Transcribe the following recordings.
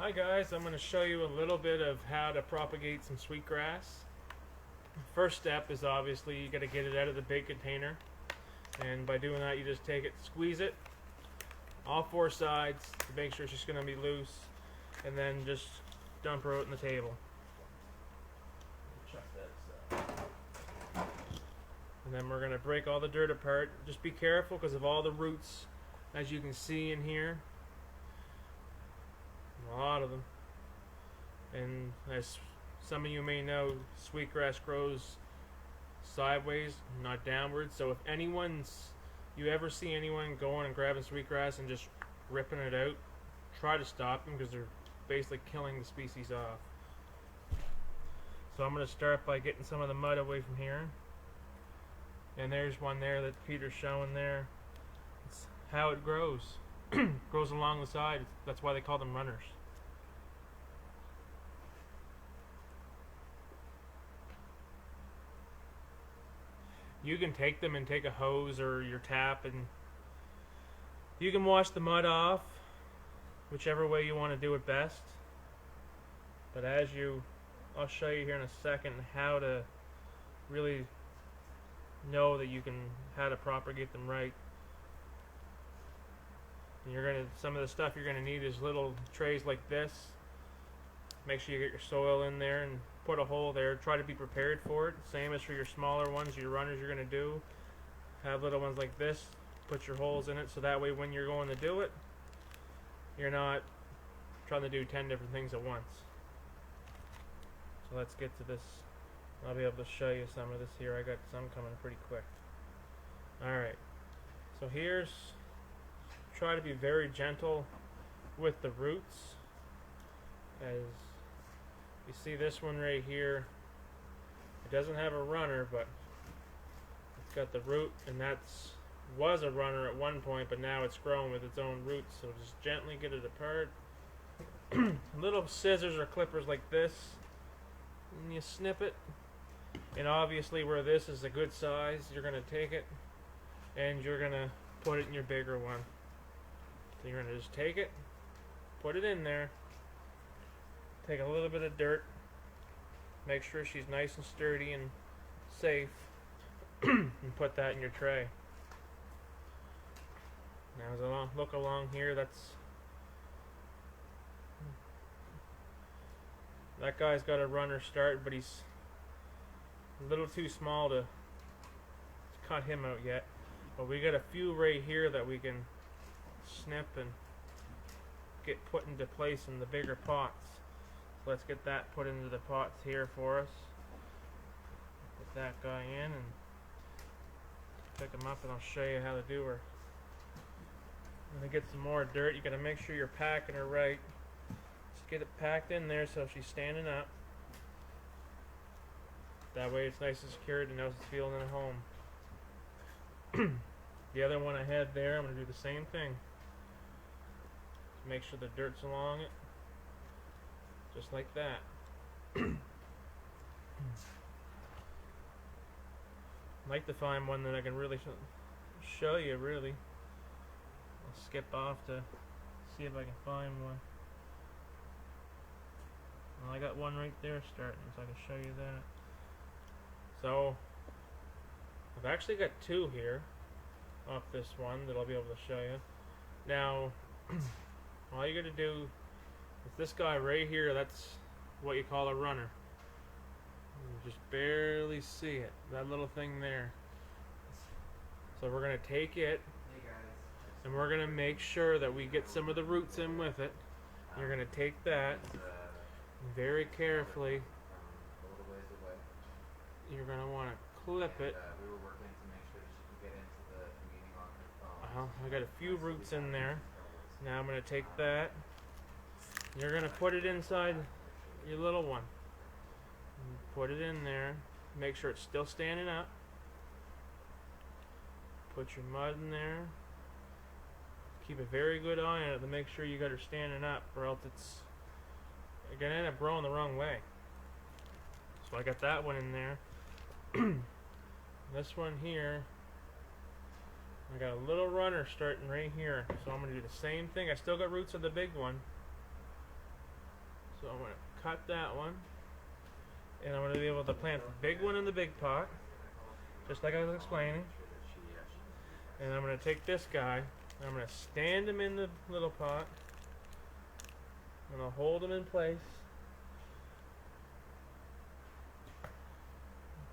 Hi guys, I'm going to show you a little bit of how to propagate some sweetgrass. First step is obviously you got to get it out of the big container, and by doing that you just take it, squeeze it all four sides to make sure she's going to be loose, and then just dump her out on the table. Chuck that aside. And then we're going to break all the dirt apart. Just be careful because of all the roots, as you can see in here. A lot of them. And as some of you may know, sweetgrass grows sideways, not downwards. So if you ever see anyone going and grabbing sweetgrass and just ripping it out, try to stop them because they're basically killing the species off. So I'm going to start by getting some of the mud away from here. And there's one there that Peter's showing there. It's how it grows. Grows along the side. That's why they call them runners. You can take them and take a hose or your tap, and you can wash the mud off whichever way you want to do it best. But I'll show you here in a second how to really know that how to propagate them right. And some of the stuff you're gonna need is little trays like this. Make sure you get your soil in there and put a hole there. Try to be prepared for it. Same as for your smaller ones, your runners you're gonna do. Have little ones like this. Put your holes in it so that way when you're going to do it, you're not trying to do 10 different things at once. So let's get to this. I'll be able to show you some of this here. I got some coming pretty quick. Alright. So try to be very gentle with the roots. As you see this one right here, it doesn't have a runner, but it's got the root, and was a runner at one point, but now it's grown with its own roots. So just gently get it apart. Little scissors or clippers like this, and you snip it. And obviously where this is a good size, you're going to take it and you're going to put it in your bigger one. So you're going to just take it, put it in there, take a little bit of dirt, make sure she's nice and sturdy and safe, and put that in your tray. Now as I look along here, that guy's got a runner start, but he's a little too small to cut him out yet. But we got a few right here that we can snip and get put into place in the bigger pots. So let's get that put into the pots here for us. Put that guy in and pick him up, and I'll show you how to do her. I'm gonna get some more dirt. You gotta make sure you're packing her right. Just get it packed in there so she's standing up. That way it's nice and secured and knows it's feeling at home. The other one I had there, I'm going to do the same thing. Make sure the dirt's along it. Just like that. I'd like to find one that I can really show you, really. I'll skip off to see if I can find one. Well, I got one right there starting, so I can show you that. So I've actually got two here off this one that I'll be able to show you. Now all you gotta do is this guy right here, that's what you call a runner. You just barely see it, that little thing there. So we're gonna take it and we're gonna make sure that we get some of the roots in with it. You're gonna take that very carefully. You're going to want to clip it. We were working to make sure that she could get into the meeting on her phone. I got a few roots in there. Now I'm going to take that. You're going to put it inside your little one. Put it in there. Make sure it's still standing up. Put your mud in there. Keep a very good eye on it to make sure you got her standing up, or else you're going to end up growing the wrong way. So I got that one in there. This one here, I got a little runner starting right here, so I'm going to do the same thing. I still got roots of the big one. So I'm going to cut that one. And I'm going to be able to plant the big one in the big pot, just like I was explaining. And I'm going to take this guy, and I'm going to stand him in the little pot. I'm going to hold him in place.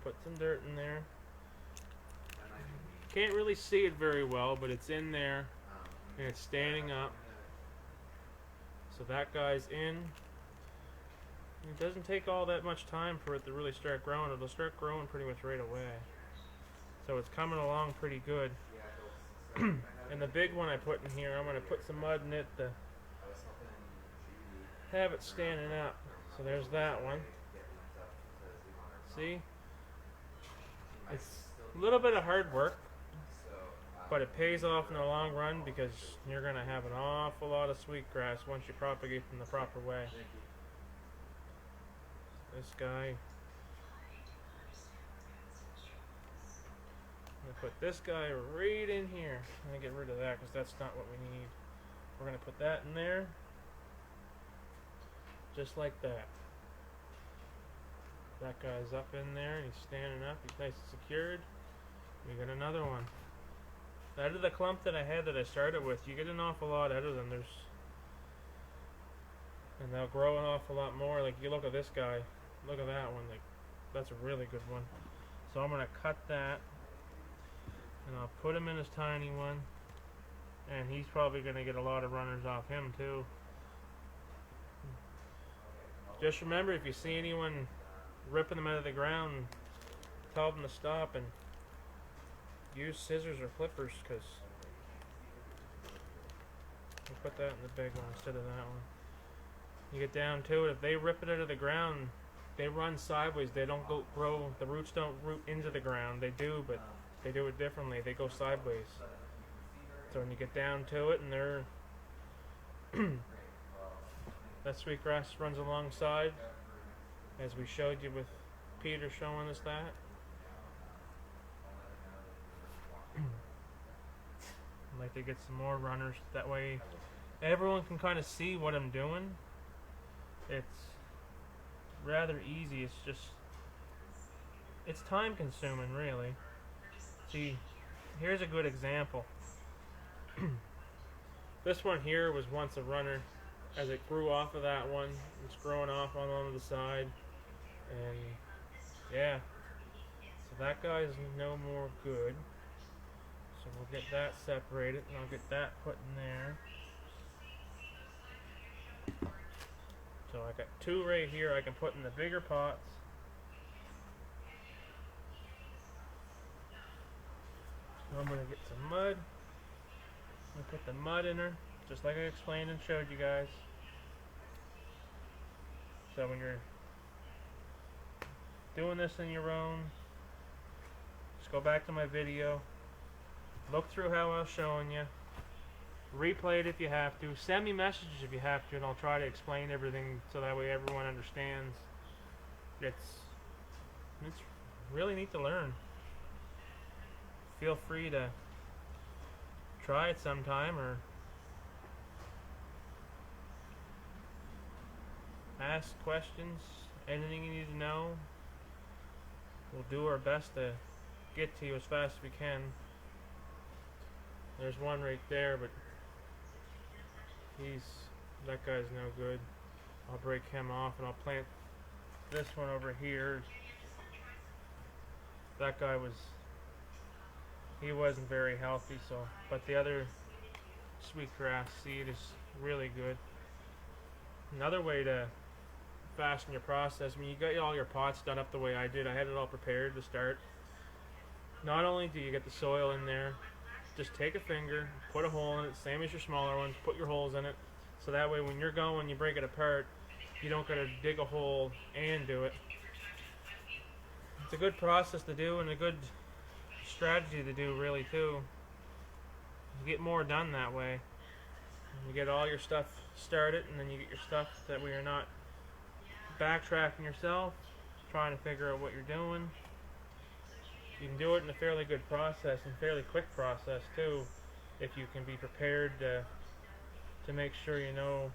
Put some dirt in there. Can't really see it very well, but it's in there, and it's standing up. So that guy's in. It doesn't take all that much time for it to really start growing. It'll start growing pretty much right away. So it's coming along pretty good. And the big one I put in here, I'm going to put some mud in it to have it standing up. So there's that one. See? It's a little bit of hard work, but it pays off in the long run because you're going to have an awful lot of sweetgrass once you propagate them the proper way. This guy. I'm going to put this guy right in here. I'm going to get rid of that because that's not what we need. We're going to put that in there. Just like that. That guy's up in there and he's standing up. He's nice and secured. We got another one. Out of the clump that I had that I started with, you get an awful lot out of them. And they'll grow an awful lot more. Like you look at this guy. Look at that one. Like that's a really good one. So I'm gonna cut that, and I'll put him in his tiny one. And he's probably gonna get a lot of runners off him too. Just remember, if you see anyone ripping them out of the ground, tell them to stop and use scissors or clippers, because we'll put that in the big one instead of that one. You get down to it, if they rip it out of the ground, they run sideways. They don't grow, the roots don't root into the ground. They do, but they do it differently. They go sideways. So when you get down to it and they're that sweetgrass runs alongside, as we showed you with Peter showing us that. I'd like to get some more runners, that way everyone can kind of see what I'm doing. It's rather easy. It's time consuming, really. See, here's a good example. This one here was once a runner. As it grew off of that one, it's growing off on the side, and yeah, so that guy's no more good. So we'll get that separated, and I'll get that put in there. So I got two right here I can put in the bigger pots. So I'm going to get some mud. I'm going to put the mud in her, just like I explained and showed you guys. So when you're doing this in your own, just go back to my video, look through how I was showing you, replay it if you have to, send me messages if you have to, and I'll try to explain everything so that way everyone understands. It's really neat to learn. Feel free to try it sometime or ask questions, anything you need to know. We'll do our best to get to you as fast as we can. There's one right there, but that guy's no good. I'll break him off and I'll plant this one over here. That guy he wasn't very healthy, but the other sweetgrass seed is really good. Another way to fasten your process, when you got all your pots done up the way I did, I had it all prepared to start. Not only do you get the soil in there, just take a finger, put a hole in it, same as your smaller ones, put your holes in it, so that way when you're going, you break it apart, you don't gotta dig a hole and do it. It's a good process to do and a good strategy to do, really, too. You get more done that way. You get all your stuff started, and then you get your stuff that way you're not backtracking yourself, trying to figure out what you're doing. You can do it in a fairly good process and fairly quick process too, if you can be prepared to make sure you know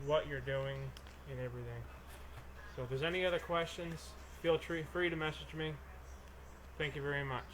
what you're doing and everything. So if there's any other questions, feel free to message me. Thank you very much.